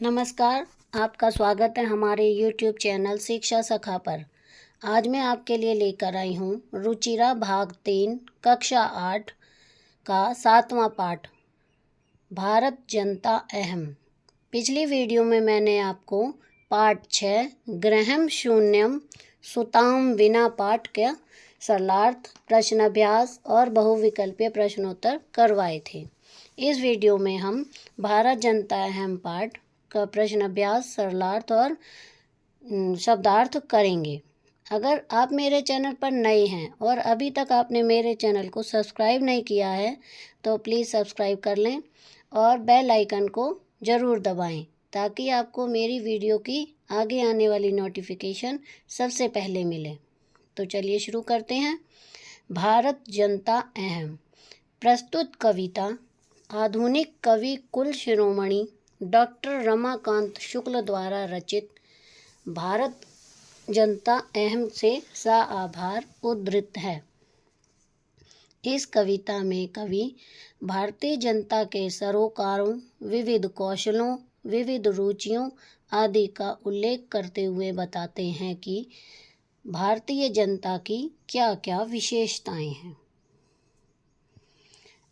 नमस्कार, आपका स्वागत है हमारे YouTube चैनल शिक्षा सखा पर। आज मैं आपके लिए लेकर आई हूँ रुचिरा भाग 3 कक्षा 8 का 7वां पाठ, भारत जनता अहम। पिछली वीडियो में मैंने आपको पाठ 6 ग्रहम शून्यम सुताम विना पाठ का सरलार्थ, प्रश्न अभ्यास और बहुविकल्पीय प्रश्नोत्तर करवाए थे। इस वीडियो में हम भारत जनता अहम पाठ का प्रश्न अभ्यास, सरलार्थ और शब्दार्थ करेंगे। अगर आप मेरे चैनल पर नए हैं और अभी तक आपने मेरे चैनल को सब्सक्राइब नहीं किया है तो प्लीज़ सब्सक्राइब कर लें और बेल आइकन को ज़रूर दबाएं ताकि आपको मेरी वीडियो की आगे आने वाली नोटिफिकेशन सबसे पहले मिले। तो चलिए शुरू करते हैं। भारत जनता अहम। प्रस्तुत कविता आधुनिक कवि कुल शिरोमणि डॉक्टर रमाकांत शुक्ल द्वारा रचित भारत जनता अहम से सा आभार उद्धृत है। इस कविता में कवि भारतीय जनता के सरोकारों, विविध कौशलों, विविध रुचियों आदि का उल्लेख करते हुए बताते हैं कि भारतीय जनता की क्या क्या विशेषताएं हैं।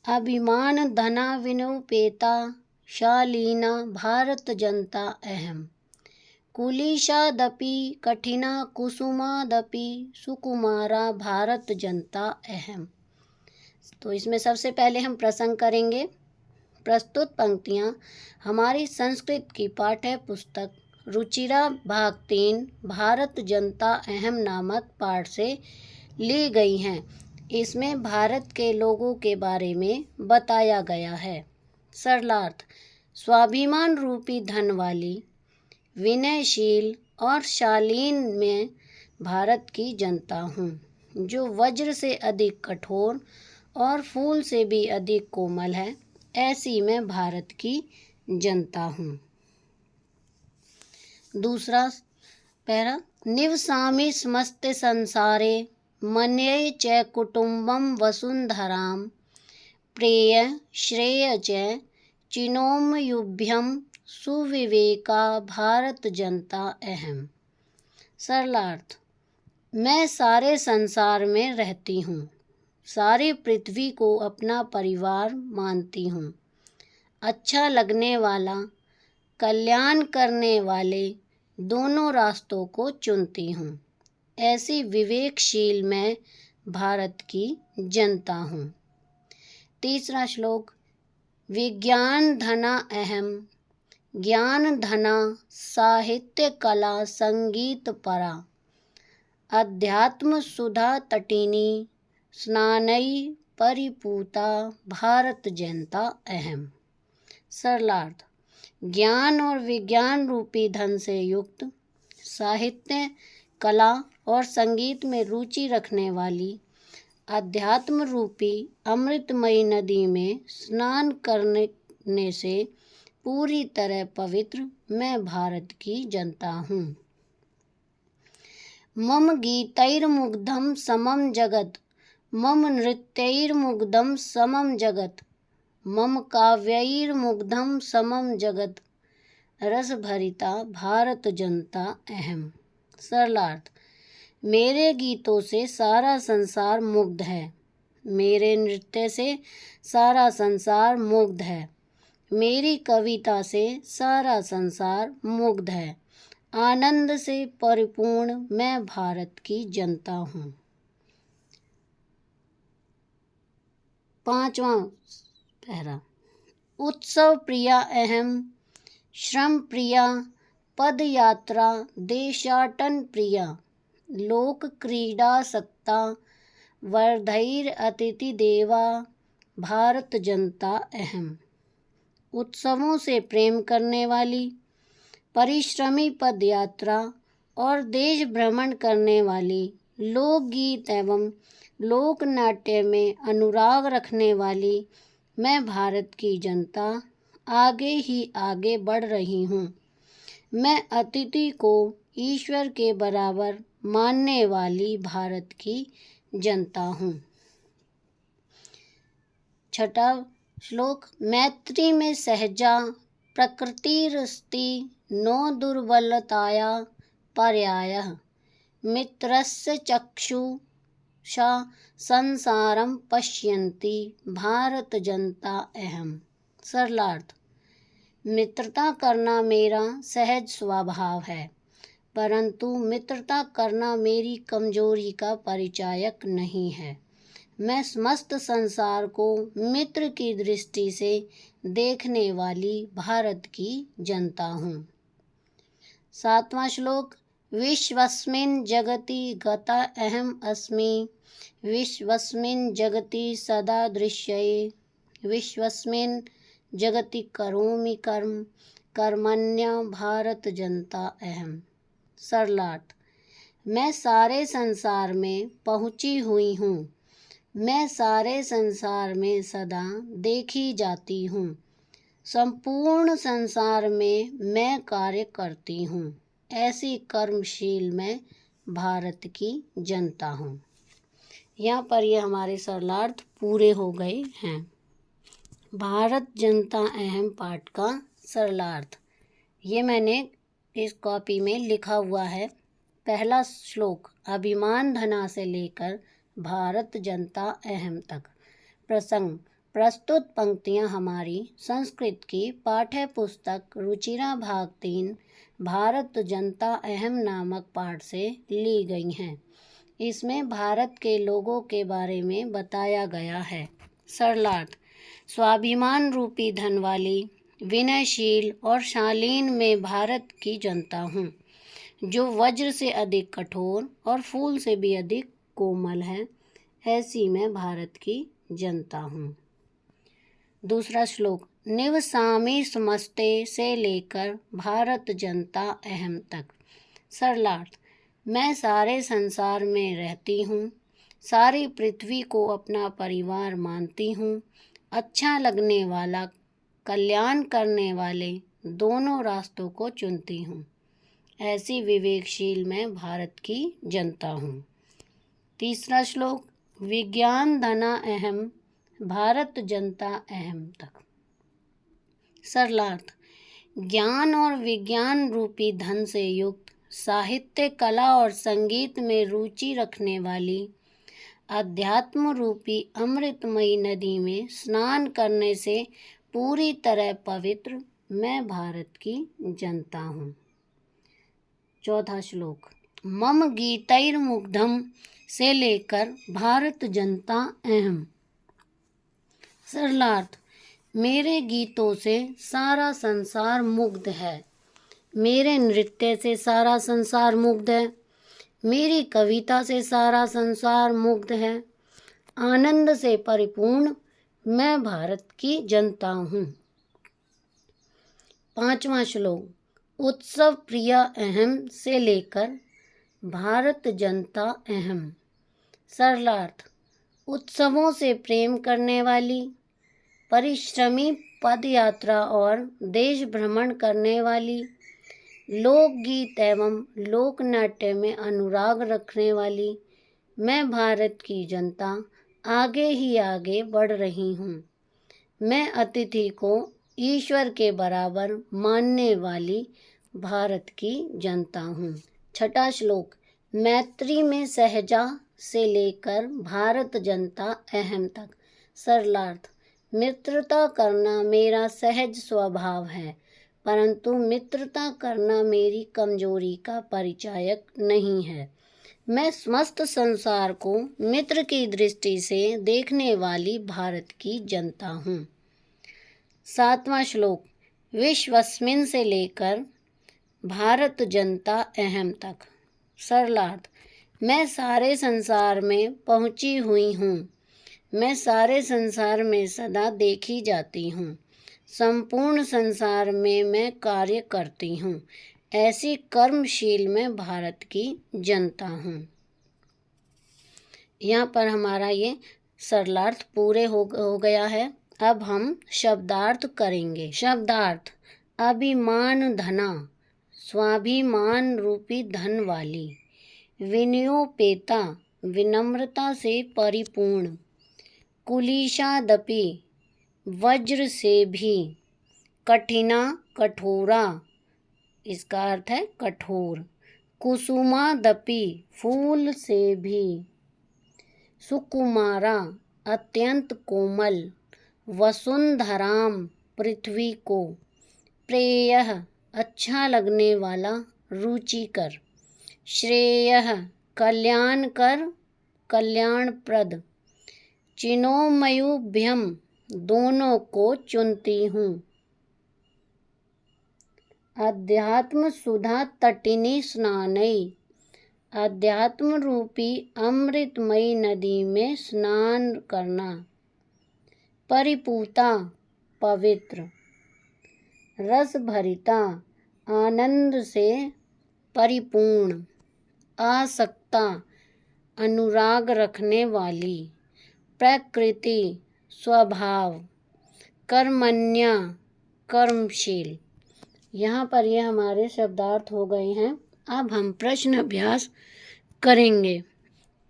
अभिमान धना विनोपेता शालीना भारत जनता अहम। कुलीशादपि कठिना कुसुमादपि सुकुमारा भारत जनता अहम। तो इसमें सबसे पहले हम प्रसंग करेंगे। प्रस्तुत पंक्तियाँ हमारी संस्कृत की पाठ्य पुस्तक रुचिरा भाग 3 भारत जनता अहम नामक पाठ से ली गई हैं। इसमें भारत के लोगों के बारे में बताया गया है। सरलार्थ: स्वाभिमान रूपी धन वाली, विनयशील और शालीन मैं भारत की जनता हूँ, जो वज्र से अधिक कठोर और फूल से भी अधिक कोमल है, ऐसी मैं भारत की जनता हूँ। दूसरा पैरा: निवसामि समस्त संसारे मन्ये च कुटुम्बम वसुंधराम प्रेय श्रेय च चिनोमयुभ्यम सुविवेका भारत जनता अहम। सरलार्थ: मैं सारे संसार में रहती हूँ, सारी पृथ्वी को अपना परिवार मानती हूँ, अच्छा लगने वाला, कल्याण करने वाले दोनों रास्तों को चुनती हूँ, ऐसी विवेकशील मैं भारत की जनता हूँ। तीसरा श्लोक: विज्ञान धना अहम, ज्ञान धना साहित्य कला संगीत परा, अध्यात्म सुधा तटिनी स्नानई परिपूता भारत जनता अहम। सरलार्थ: ज्ञान और विज्ञान रूपी धन से युक्त, साहित्य, कला और संगीत में रुचि रखने वाली, अध्यात्म रूपी अमृतमयी नदी में स्नान करने से पूरी तरह पवित्र मैं भारत की जनता हूँ। मम गीतैर्मुग्धं समम जगत, मम नृत्यैर्मुग्धं समम जगत, मम काव्यैर्मुग्धं समम जगत, रस भरिता भारत जनता अहम। सरलार्थ: मेरे गीतों से सारा संसार मुग्ध है, मेरे नृत्य से सारा संसार मुग्ध है, मेरी कविता से सारा संसार मुग्ध है, आनंद से परिपूर्ण मैं भारत की जनता हूँ। पांचवां पैरा: उत्सव प्रिया अहम, श्रम प्रिया, पद यात्रा देशाटन प्रिया, लोक क्रीडा सक्ता, वर्धैर अतिथि देवा भारत जनता अहम। उत्सवों से प्रेम करने वाली, परिश्रमी पद यात्रा और देश भ्रमण करने वाली, लोकगीत एवं लोक नाट्य में अनुराग रखने वाली मैं भारत की जनता आगे ही आगे बढ़ रही हूँ। मैं अतिथि को ईश्वर के बराबर मानने वाली भारत की जनता हूँ। छठा श्लोक: मैत्री में सहजा प्रकृतिरस्ति नो दुर्बलताया पर्यायः मित्रस्य चक्षुषा संसारं पश्यन्ति भारत जनता अहम्। सरलार्थ, मित्रता करना मेरा सहज स्वभाव है, परंतु मित्रता करना मेरी कमजोरी का परिचायक नहीं है। मैं समस्त संसार को मित्र की दृष्टि से देखने वाली भारत की जनता हूँ। 7वां श्लोक। विश्वस्मिन् जगति गता अहम् अस्मि, विश्वस्मिन् जगति सदा दृश्ये, विश्वस्मिन् जगति करोमि कर्म, कर्मण्य भारत जनता अहम्। सरलार्थ, मैं सारे संसार में पहुँची हुई हूँ, मैं सारे संसार में सदा देखी जाती हूँ, संपूर्ण संसार में मैं कार्य करती हूँ, ऐसी कर्मशील मैं भारत की जनता हूँ। यहाँ पर ये हमारे सरलार्थ पूरे हो गए हैं। भारत जनता अहम पाठ का सरलार्थ ये मैंने इस कॉपी में लिखा हुआ है। पहला श्लोक अभिमान धना से लेकर भारत जनता अहम तक। प्रसंग प्रस्तुत पंक्तियाँ हमारी संस्कृत की पाठ्य पुस्तक रुचिरा भाग 3 भारत जनता अहम नामक पाठ से ली गई हैं। इसमें भारत के लोगों के बारे में बताया गया है। सरलार्थ, स्वाभिमान रूपी धन वाली, विनयशील और शालीन में भारत की जनता हूँ, जो वज्र से अधिक कठोर और फूल से भी अधिक कोमल है, ऐसी मैं भारत की जनता हूँ। दूसरा श्लोक निवसामि समस्ते से लेकर भारत जनता अहम तक। सरलार्थ, मैं सारे संसार में रहती हूँ, सारी पृथ्वी को अपना परिवार मानती हूँ, अच्छा लगने वाला, कल्याण करने वाले दोनों रास्तों को चुनती हूँ, ऐसी विवेकशील मैं भारत की जनता हूँ। तीसरा श्लोक विज्ञान धना अहम भारत जनता अहम तक। सरलार्थ, ज्ञान और विज्ञान रूपी धन से युक्त, साहित्य, कला और संगीत में रुचि रखने वाली, अध्यात्म रूपी अमृतमयी नदी में स्नान करने से पूरी तरह पवित्र मैं भारत की जनता हूँ। चौथा श्लोक मम गीतैर्मुग्धम से लेकर भारत जनता अहम। सरलार्थ, मेरे गीतों से सारा संसार मुग्ध है, मेरे नृत्य से सारा संसार मुग्ध है, मेरी कविता से सारा संसार मुग्ध है, आनंद से परिपूर्ण मैं भारत की जनता हूँ। 5वां श्लोक उत्सव प्रिया अहम से लेकर भारत जनता अहम। सरलार्थ, उत्सवों से प्रेम करने वाली, परिश्रमी पद यात्रा और देश भ्रमण करने वाली, लोकगीत एवं लोक नाट्य में अनुराग रखने वाली मैं भारत की जनता आगे ही आगे बढ़ रही हूँ। मैं अतिथि को ईश्वर के बराबर मानने वाली भारत की जनता हूँ। छठा श्लोक मैत्री में सहजा से लेकर भारत जनता अहम तक। सरलार्थ, मित्रता करना मेरा सहज स्वभाव है, परंतु मित्रता करना मेरी कमजोरी का परिचायक नहीं है। मैं समस्त संसार को मित्र की दृष्टि से देखने वाली भारत की जनता हूँ। 7वां श्लोक विश्वस्मिन् से लेकर भारत जनता अहम तक। सरलार्थ, मैं सारे संसार में पहुँची हुई हूँ, मैं सारे संसार में सदा देखी जाती हूँ, संपूर्ण संसार में मैं कार्य करती हूँ, ऐसी कर्मशील मैं भारत की जनता हूँ। यहाँ पर हमारा ये सरलार्थ पूरे हो गया है। अब हम शब्दार्थ करेंगे। शब्दार्थ अभिमान धना, स्वाभिमान रूपी धन वाली, विनयोपेता, विनम्रता से परिपूर्ण, कुलीशादपि, वज्र से भी, कठिना कठोरा, इसका अर्थ है कठोर। कुसुमादपि, फूल से भी। सुकुमारा, अत्यंत कोमल। वसुंधराम, पृथ्वी को। प्रेयः, अच्छा लगने वाला, रुचिकर। श्रेयः, कल्याणकर, कल्याणप्रद। चिनोमयुभ्यम, दोनों को चुनती हूँ। अध्यात्म सुधा तटिनी स्नानई, अध्यात्म रूपी अमृतमयी नदी में स्नान करना। परिपूता, पवित्र। रस भरिता, आनंद से परिपूर्ण। आसक्ता, अनुराग रखने वाली। प्रकृति, स्वभाव। कर्मण्या, कर्मशील। यहाँ पर ये हमारे शब्दार्थ हो गए हैं। अब हम प्रश्न अभ्यास करेंगे।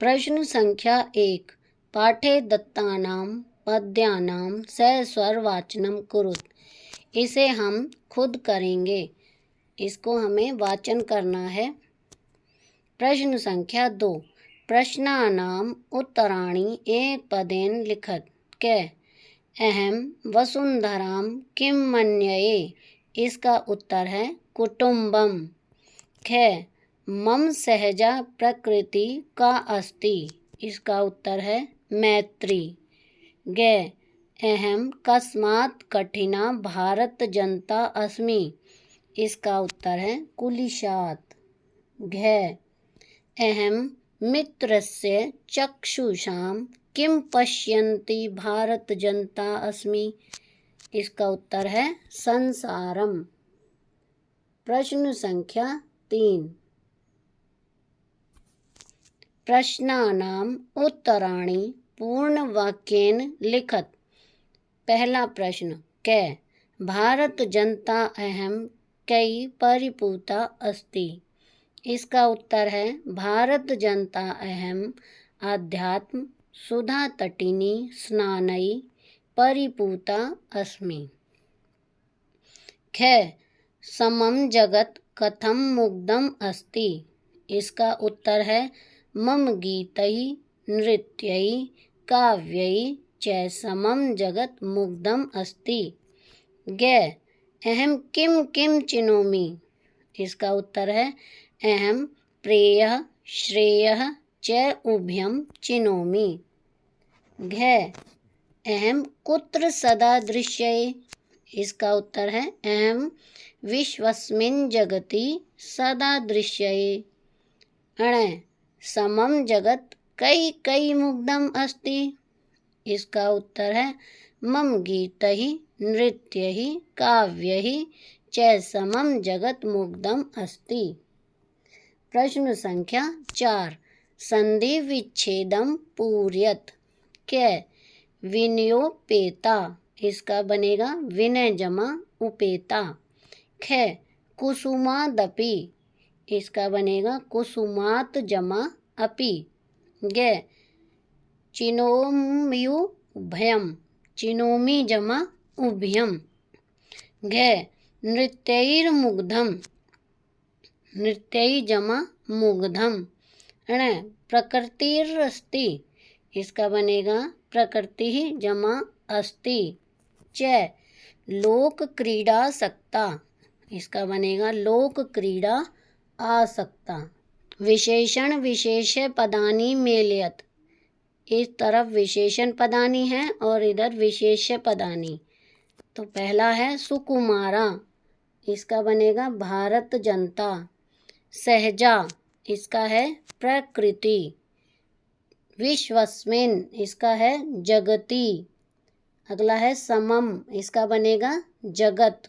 प्रश्न संख्या 1। पाठे दत्तानां पद्यानां सस्वर वाचनम कुरुत। इसे हम खुद करेंगे, इसको हमें वाचन करना है। प्रश्न संख्या 2। प्रश्नानाम् उत्तराणि एकपदेन लिखत। क अहम वसुंधरां किं मन्ये, इसका उत्तर है कुटुम्बम। ख मम सहजा प्रकृति का अस्ति, इसका उत्तर है मैत्री। ग अहम कस्मात् कठिना भारत जनता अस्मि, इसका उत्तर है कुलिशात्। घ अहम मित्रस्य चक्षुषां किं पश्यन्ति भारत जनता अस्मि, इसका उत्तर है संसारम। प्रश्न संख्या 3। प्रश्नानाम् उत्तराणि पूर्णवाक्येन लिखत। पहला प्रश्न। क भारत जनता अहम कई परिपूता अस्ति, इसका उत्तर है भारत जनता अहम आध्यात्म सुधा तटिनी स्नानई परिपूता अस्मि। ख समम जगत कथम मुग्धम अस्ति, इसका उत्तर है मम गीतै नृत्यै काव्यै च समम जगत मुग्धम अस्ति। ग अहम किम किम चिनोमि, इसका उत्तर है अहम प्रेयः श्रेयः च उभयम चिनोमि। घ अहम कुत्र सदा दृश्ये, इसका उत्तर है अहम विश्वस्मिन् जगति सदा दृश्ये। अण समम जगत कई कई मुग्धम अस्ति, इसका उत्तर है मम गीतैः नृत्यैः काव्यैः च समम जगत मुग्धम अस्ति। प्रश्न संख्या 4। संधि विच्छेदम पूर्यत। क विनयोपेता, इसका बनेगा विनय जमा उपेता। ख कुसुमादपि, इसका बनेगा कुसुमात जमा अपि। ग चिनोम्यु उभयम, चिनोमि जमा उभयम। घ नृत्यैर्मुग्धम, नृत्यै जमा मुग्धम। अण प्रकृतिरस्ति, इसका बनेगा प्रकृति जमा अस्ति। च लोक क्रीडा सक्ता, इसका बनेगा लोक क्रीडा आसक्ता। विशेषण विशेष्य पदानि मेलयत, इस तरफ विशेषण पदानि है और इधर विशेष्य पदानि। तो पहला है सुकुमारा, इसका बनेगा भारत जनता। सहजा, इसका है प्रकृति। विश्वस्मिन, इसका है जगति। अगला है समम, इसका बनेगा जगत।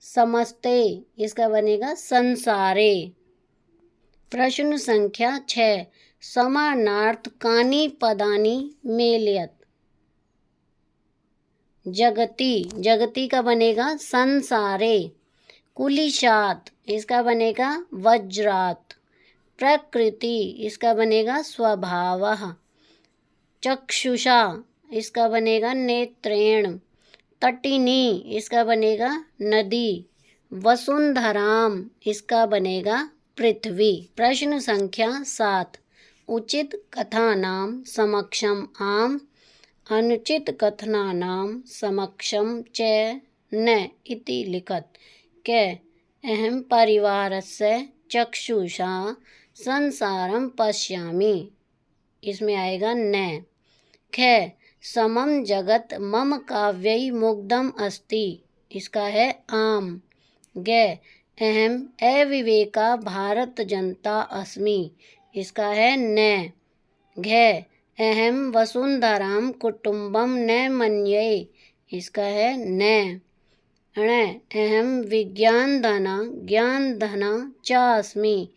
समस्ते, इसका बनेगा संसारे। प्रश्न संख्या 6। समानार्थकानि पदानि मेलयत। जगति, जगति का बनेगा संसारे। कुलिशात, इसका बनेगा वज्रात। प्रकृति, इसका बनेगा स्वभावः। चक्षुषा, इसका बनेगा नेत्रेण। तटिनी, इसका बनेगा नदी। वसुंधराम, इसका बनेगा पृथ्वी। प्रश्न संख्या 7। उचित कथानां समक्षम आम, अनुचित कथनानां समक्षम च न इति लिखत। क अहं परिवारस्य चक्षुषा संसारं पश्यामि, इसमें आएगा न। ख समम जगत मम काव्यै मुग्धम अस्ति, इसका है आम। ग अहम अविवेका भारत जनता अस्मि, इसका है न। घ अहम वसुंधराम कुटुंबम न मन्ये, इसका है न। ण अहम ज्ञान धना चास्मि,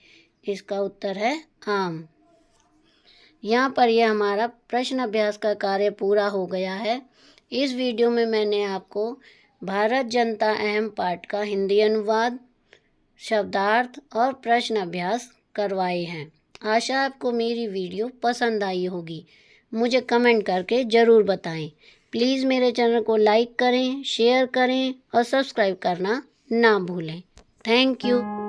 इसका उत्तर है आम। यहाँ पर यह हमारा प्रश्न अभ्यास का कार्य पूरा हो गया है। इस वीडियो में मैंने आपको भारत जनता अहम पाठ का हिंदी अनुवाद, शब्दार्थ और प्रश्न अभ्यास करवाए हैं। आशा आपको मेरी वीडियो पसंद आई होगी। मुझे कमेंट करके ज़रूर बताएं। प्लीज़ मेरे चैनल को लाइक करें, शेयर करें और सब्सक्राइब करना ना भूलें। Thank you.